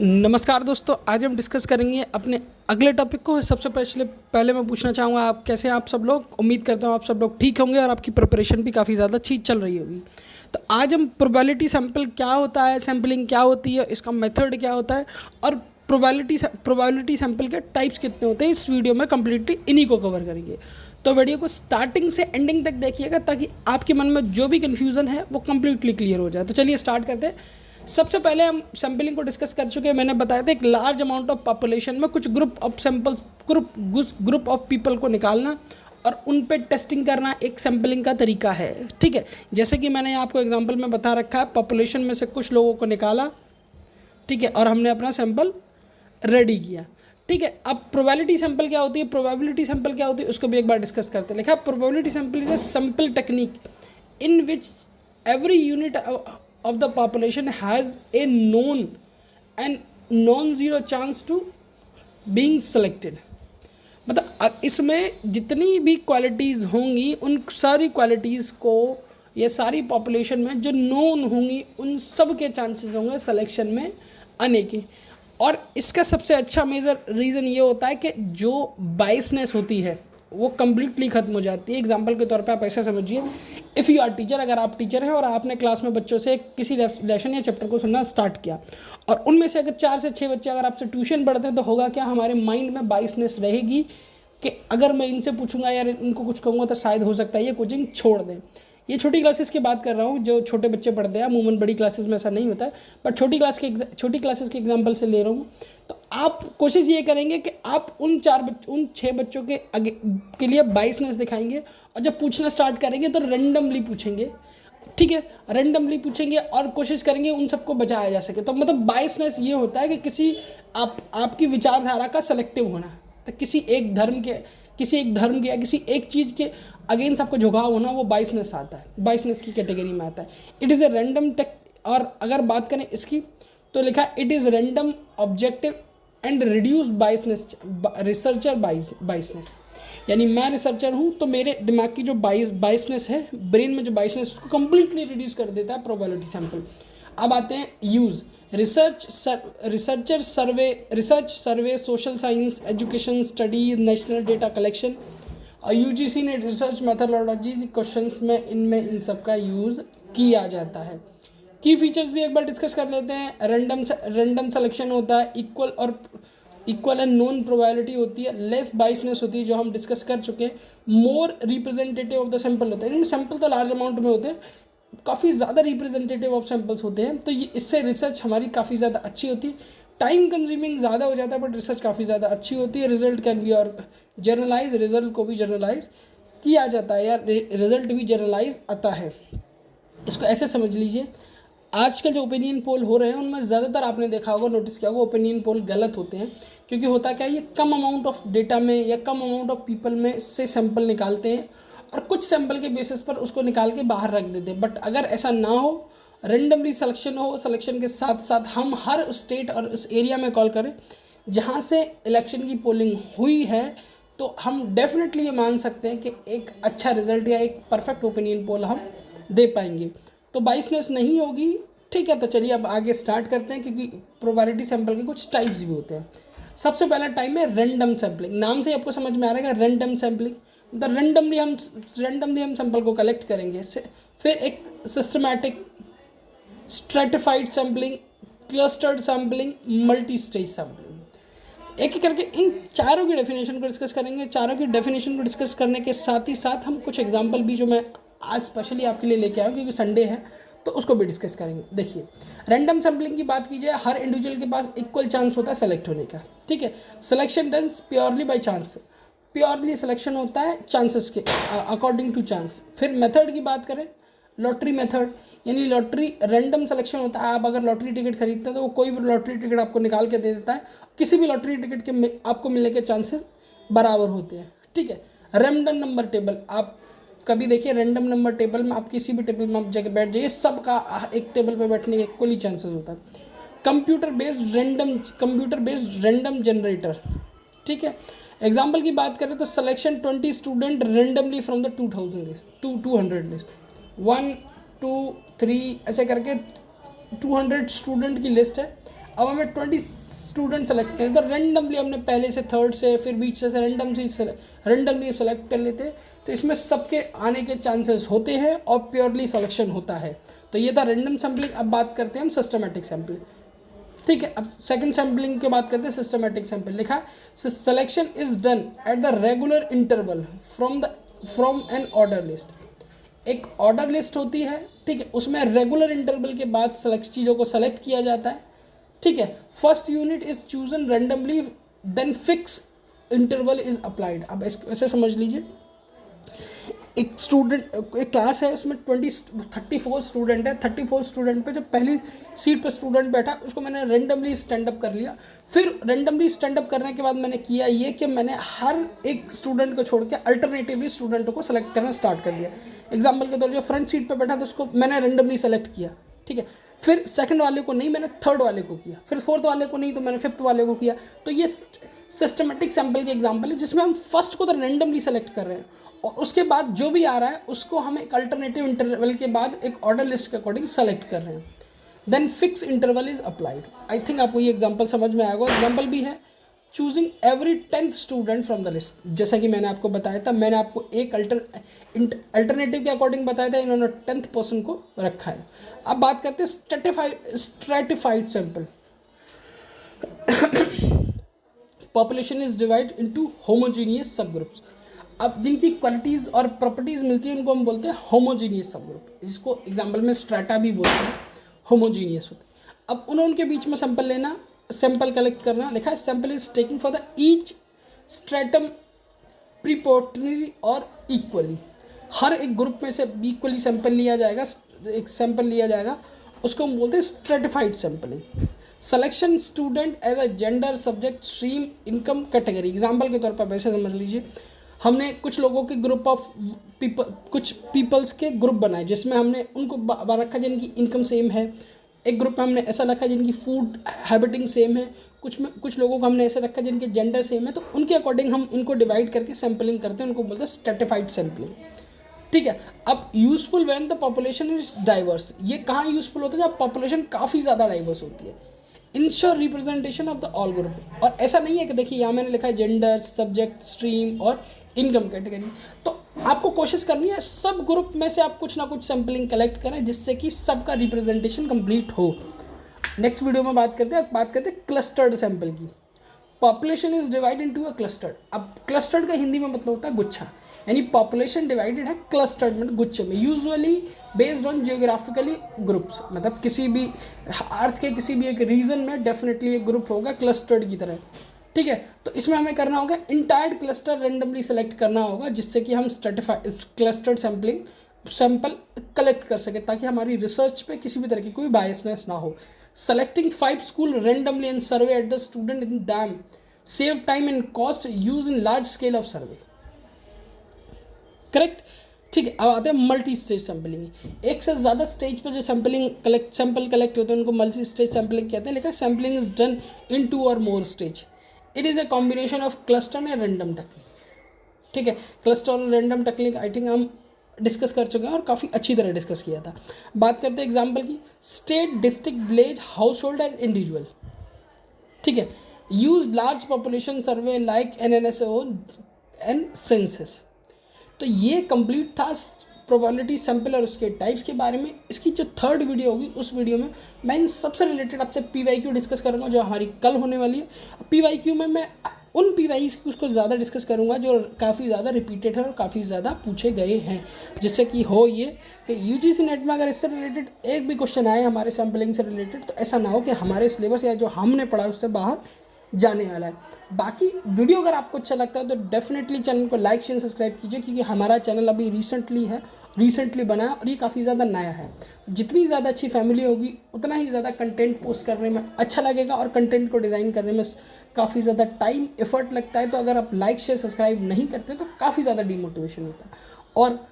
नमस्कार दोस्तों, आज हम डिस्कस करेंगे अपने अगले टॉपिक को। सबसे पहले मैं पूछना चाहूँगा, आप कैसे हैं? आप सब लोग, उम्मीद करता हूँ आप सब लोग ठीक होंगे और आपकी प्रिपरेशन भी काफ़ी ज़्यादा अच्छी चल रही होगी। तो आज हम प्रोबेबिलिटी सैंपल क्या होता है, सैम्पलिंग क्या होती है, इसका मेथड क्या होता है और प्रोबेबिलिटी सैंपल के टाइप्स कितने होते हैं, इस वीडियो में कम्प्लीटली इन्हीं को कवर करेंगे। तो वीडियो को स्टार्टिंग से एंडिंग तक देखिएगा ताकि आपके मन में जो भी कन्फ्यूज़न है वो कम्प्लीटली क्लियर हो जाए। तो चलिए स्टार्ट करते हैं। सबसे पहले हम सैम्पलिंग को डिस्कस कर चुके हैं। मैंने बताया था एक लार्ज अमाउंट ऑफ पॉपुलेशन में कुछ group of samples group of people को निकालना और उन पे टेस्टिंग करना एक सैम्पलिंग का तरीका है। ठीक है, जैसे कि मैंने आपको एग्जांपल में बता रखा है, पॉपुलेशन में से कुछ लोगों को निकाला, ठीक है, और हमने अपना सैंपल रेडी किया। ठीक है, अब प्रोबेबिलिटी सैंपल क्या होती है, प्रोबेबिलिटी सैंपल क्या होती है उसको भी एक बार डिस्कस करते हैं। लिखा, probability sample is a simple technique in which every unit of the population has a known and non-zero chance to being selected। मतलब इसमें जितनी भी क्वालिटीज़ होंगी उन सारी क्वालिटीज़ को ये सारी पॉपुलेशन में जो नोन होंगी उन सब के चांसेस होंगे सिलेक्शन में आने के। और इसका सबसे अच्छा मेजर रीज़न ये होता है कि जो बाइसनेस होती है वो कम्प्लीटली ख़त्म हो जाती है। एग्जाम्पल के तौर पे आप ऐसा समझिए, इफ़ यू आर टीचर, अगर आप टीचर हैं और आपने क्लास में बच्चों से किसी लेसन या चैप्टर को सुनना स्टार्ट किया और उनमें से अगर 4 से 6 बच्चे अगर आपसे ट्यूशन पढ़ते हैं तो होगा क्या, हमारे माइंड में बाइसनेस रहेगी कि अगर मैं इनसे पूछूंगा यार इनको कुछ कहूँगा तो शायद हो सकता है ये कोचिंग छोड़ दें। ये छोटी क्लासेस की बात कर रहा हूँ, जो छोटे बच्चे पढ़ते हैं, अमूमन बड़ी क्लासेस में ऐसा नहीं होता है, बट छोटी क्लासेस के एग्जांपल से ले रहा हूँ। तो आप कोशिश ये करेंगे कि आप उन 6 बच्चों के लिए बाइसनेस दिखाएंगे और जब पूछना स्टार्ट करेंगे तो रेंडमली पूछेंगे। ठीक है, रेंडमली पूछेंगे और कोशिश करेंगे उन सबको बचाया जा सके। तो मतलब बाइसनेस ये होता है कि किसी आपकी विचारधारा का सेलेक्टिव होना, तो किसी एक धर्म के या किसी एक चीज़ के अगेंस्ट आपको झुकाव होना, वो बाइसनेस आता है, बाइसनेस की कैटेगरी में आता है। It is a random take. और अगर बात करें इसकी तो लिखा it is random objective and reduce biasness, researcher biasness. यानी मैं रिसर्चर हूँ तो मेरे दिमाग की जो बाइसनेस है, ब्रेन में जो बाइसनेस, उसको कम्प्लीटली रिड्यूस कर देता है प्रोबेबिलिटी सैंपल। अब आते हैं use. Research survey, social science, education study, national data collection और यूजीसी ने रिसर्च मेथोडोलॉजी क्वेश्चंस में इन सब का यूज़ किया जाता है। की फीचर्स भी एक बार डिस्कस कर लेते हैं। रैंडम सिलेक्शन होता है, इक्वल एंड नोन प्रोबेबिलिटी होती है, लेस बाइसनेस होती है जो हम डिस्कस कर चुके हैं, मोर रिप्रेजेंटेटिव ऑफ द सैंपल होता है। सैंपल तो लार्ज अमाउंट में होते हैं, काफ़ी ज़्यादा रिप्रेजेंटेटिव ऑफ सैंपल्स होते हैं, तो ये इससे रिसर्च हमारी काफ़ी ज़्यादा अच्छी होती है। टाइम कंज्यूमिंग ज़्यादा हो जाता है बट रिसर्च काफ़ी ज़्यादा अच्छी होती है। रिजल्ट कैन बी और जर्नलाइज, रिजल्ट को भी जर्नलाइज किया जाता है, या रिजल्ट भी जर्नलाइज आता है। इसको ऐसे समझ लीजिए, आजकल जो ओपिनियन पोल हो रहे हैं उनमें ज़्यादातर आपने देखा होगा, नोटिस किया होगा, ओपिनियन पोल गलत होते हैं। क्योंकि होता क्या है, ये कम अमाउंट ऑफ डेटा में या कम अमाउंट ऑफ पीपल में से सैंपल निकालते हैं और कुछ सैंपल के बेसिस पर उसको निकाल के बाहर रख देते हैं। बट अगर ऐसा ना हो, रेंडमली सिलेक्शन हो, सिलेक्शन के साथ साथ हम हर स्टेट और उस एरिया में कॉल करें जहाँ से इलेक्शन की पोलिंग हुई है, तो हम डेफिनेटली ये मान सकते हैं कि एक अच्छा रिजल्ट या एक परफेक्ट ओपिनियन पोल हम दे पाएंगे। तो बाइसनेस नहीं होगी। ठीक है, तो चलिए अब आगे स्टार्ट करते हैं, क्योंकि प्रोबेबिलिटी सैंपल के कुछ टाइप्स भी होते हैं। सबसे पहला टाइप है रैंडम सैम्पलिंग। नाम से आपको समझ में आ रहा है रैंडम सैम्पलिंग, मतलब रेंडमली हम सैंपल को कलेक्ट करेंगे। फिर एक systematic, stratified sampling, clustered sampling, multi stage sampling. एक एक करके इन चारों की डेफिनेशन को डिस्कस करेंगे। चारों की डेफिनेशन को डिस्कस करने के साथ ही साथ हम कुछ एग्जांपल भी, जो मैं आज स्पेशली आपके लिए लेके आया हूँ क्योंकि संडे है, तो उसको भी डिस्कस करेंगे। देखिए, रैंडम सैम्पलिंग की बात कीजिए, हर इंडिविजुअल के पास इक्वल चांस होता है सेलेक्ट होने का। ठीक है, selection done purely by chance, purely selection होता है चांसेस के अकॉर्डिंग टू चांस। फिर मेथड की बात करें, लॉटरी मेथड, यानी लॉटरी रैंडम सिलेक्शन होता है। आप अगर लॉटरी टिकट खरीदते हैं तो वो कोई भी लॉटरी टिकट आपको निकाल के दे देता है, किसी भी लॉटरी टिकट के आपको मिलने के चांसेस बराबर होते हैं। ठीक है, रैंडम नंबर टेबल, आप कभी देखिए रैंडम नंबर टेबल में आप किसी भी टेबल में आप जगह बैठ जाइए, सबका एक टेबल पे बैठने के इक्वली चांसेस होता है। Computer based random generator. ठीक है, एग्जाम्पल की बात करें तो selection 20 student randomly from the 200 list, 200 list, 1 2 3 ऐसे करके 200 स्टूडेंट की लिस्ट है। अब हमें 20 स्टूडेंट सेलेक्ट करें तो रेंडमली हमने पहले से थर्ड से फिर बीच से रेंडमली सेलेक्ट कर लेते हैं, तो इसमें सबके आने के चांसेस होते हैं और प्योरली सिलेक्शन होता है। तो ये था रैंडम सैम्पलिंग। अब बात करते हैं हम सिस्टमेटिक सैम्पलिंग। ठीक है, अब सेकंड सैम्पलिंग की बात करते हैं, सिस्टमेटिक सैम्पल। लिखा है selection is done at the regular interval from an order list. एक ऑर्डर लिस्ट होती है, ठीक है, उसमें रेगुलर इंटरवल के बाद चीज़ों को सेलेक्ट किया जाता है। ठीक है, first unit is chosen randomly then fix interval is applied. अब ऐसे समझ लीजिए, एक क्लास है, उसमें 34 स्टूडेंट है। 34 स्टूडेंट पे जब पहली सीट पे स्टूडेंट बैठा उसको मैंने रेंडमली स्टैंड अप कर लिया। फिर रेंडमली स्टैंड अप करने के बाद मैंने किया ये कि मैंने हर एक स्टूडेंट को छोड़ के अल्टरनेटिवली स्टूडेंटों को सेलेक्ट करना स्टार्ट कर दिया। एग्जाम्पल के तौर जो फ्रंट सीट पर बैठा था उसको मैंने रेंडमली सेलेक्ट किया। ठीक है, फिर सेकंड वाले को नहीं, मैंने थर्ड वाले को किया, फिर फोर्थ वाले को नहीं तो मैंने फिफ्थ वाले को किया। तो ये सिस्टमेटिक सैंपल के एग्जांपल है जिसमें हम फर्स्ट को तो रेंडमली सेलेक्ट कर रहे हैं और उसके बाद जो भी आ रहा है उसको हम एक अल्टरनेटिव इंटरवल के बाद एक ऑर्डर लिस्ट के अकॉर्डिंग सेलेक्ट कर रहे हैं। Then fix interval is applied. I think आपको ये एग्जांपल समझ में आएगा। एग्जांपल भी है choosing every 10th student from the list. जैसा कि मैंने आपको बताया था, मैंने आपको एक अल्टरनेटिव के अकॉर्डिंग बताया था, इन्होंने 10th पर्सन को रखा है। अब बात करते हैं stratified sample. Population is divide into homogeneous सब ग्रुप्स। अब जिनकी क्वालिटीज़ और प्रॉपर्टीज़ मिलती है उनको हम बोलते हैं होमोजीनियस सब ग्रुप। इसको एग्जाम्पल में स्ट्रेटा भी बोलते हैं, होमोजीनियस होते हैं। अब उनके बीच में सैंपल लेना, सैंपल कलेक्ट करना। लिखा है sample is taking for the each stratum proportionately और इक्वली। हर एक ग्रुप में से इक्वली सैंपल लिया जाएगा, एक सैंपल लिया जाएगा, उसको हम बोलते हैं stratified sampling. Selection student as a gender subject stream income category. Example के तौर पर वैसे समझ लीजिए, हमने कुछ लोगों के ग्रुप ऑफ कुछ पीपल्स के ग्रुप बनाए जिसमें हमने उनको रखा जिनकी इनकम सेम है। एक ग्रुप में हमने ऐसा रखा जिनकी फूड हैबिटिंग सेम है, कुछ लोगों को हमने ऐसा रखा जिनके जेंडर सेम है। तो उनके अकॉर्डिंग हम इनको डिवाइड करके सैम्पलिंग करते हैं, उनको बोलते हैं स्ट्रेटिफाइड सैम्पलिंग। ठीक है, अब useful when the population is diverse. ये कहाँ यूजफुल होता है? जब पॉपुलेशन काफ़ी ज़्यादा डाइवर्स होती है। Ensure representation of the all group. और ऐसा नहीं है कि देखिए यहाँ मैंने लिखा है जेंडर सब्जेक्ट स्ट्रीम और इनकम कैटेगरी, तो आपको कोशिश करनी है सब ग्रुप में से आप कुछ ना कुछ सैम्पलिंग कलेक्ट करें जिससे कि सबका रिप्रेजेंटेशन कंप्लीट हो। नेक्स्ट वीडियो में बात करते हैं क्लस्टर्ड सैंपल की। Population is divided into a clustered. अब क्लस्टर्ड का हिंदी में मतलब होता है गुच्छा, यानी पॉपुलेशन डिवाइडेड है क्लस्टर्ड में, गुच्छे में, usually based on geographically groups. मतलब किसी भी अर्थ के किसी भी एक रीजन में डेफिनेटली एक ग्रुप होगा क्लस्टर्ड की तरह। ठीक है, तो इसमें हमें करना होगा इंटायर क्लस्टर रेंडमली सेलेक्ट करना होगा जिससे कि हम क्लस्टर्ड सैंपल कलेक्ट कर सके ताकि हमारी रिसर्च पे किसी भी तरह की कोई बायसनेस ना हो। Selecting 5 school randomly and survey at the student in them save time and cost use in large scale of survey. Correct. ठीक है, अब आते हैं मल्टी स्टेज सैम्पलिंग। एक से ज़्यादा स्टेज पर जो सैंपल कलेक्ट होते हैं उनको मल्टी स्टेज सैम्पलिंग कहते हैं। लिखा है सैम्पलिंग इज डन इन 2 और more stage. It is a combination of cluster and random technique. ठीक है, क्लस्टर और रैंडम टेक्निक आई थिंक हम डिस्कस कर चुके हैं और काफ़ी अच्छी तरह डिस्कस किया था। बात करते हैं एग्जाम्पल की, state district village house hold and individual. ठीक है, use large population survey like NNSO and census. तो ये कंप्लीट था प्रोबेबिलिटी सैंपल और उसके टाइप्स के बारे में। इसकी जो थर्ड वीडियो होगी उस वीडियो में मैं इन सबसे रिलेटेड आपसे PYQ डिस्कस करूँगा जो हमारी कल होने वाली है। PYQ में मैं उन PYQ को ज़्यादा डिस्कस करूँगा जो काफ़ी ज़्यादा रिपीटेड है और काफ़ी ज़्यादा पूछे गए हैं, जिससे कि हो ये कि UGC नेट में अगर इससे रिलेटेड एक भी क्वेश्चन आए हमारे सैम्पलिंग से रिलेटेड तो ऐसा ना हो कि हमारे सिलेबस या जो हमने पढ़ा उससे बाहर जाने वाला है। बाकी वीडियो अगर आपको अच्छा लगता है तो डेफिनेटली चैनल को लाइक शेयर सब्सक्राइब कीजिए क्योंकि हमारा चैनल अभी रिसेंटली बना है और ये काफ़ी ज़्यादा नया है। जितनी ज़्यादा अच्छी फैमिली होगी उतना ही ज़्यादा कंटेंट पोस्ट करने में अच्छा लगेगा और कंटेंट को डिज़ाइन करने में काफ़ी ज़्यादा टाइम एफर्ट लगता है। तो अगर आप लाइक शेयर सब्सक्राइब नहीं करते तो काफ़ी ज़्यादा डीमोटिवेशन होता है। और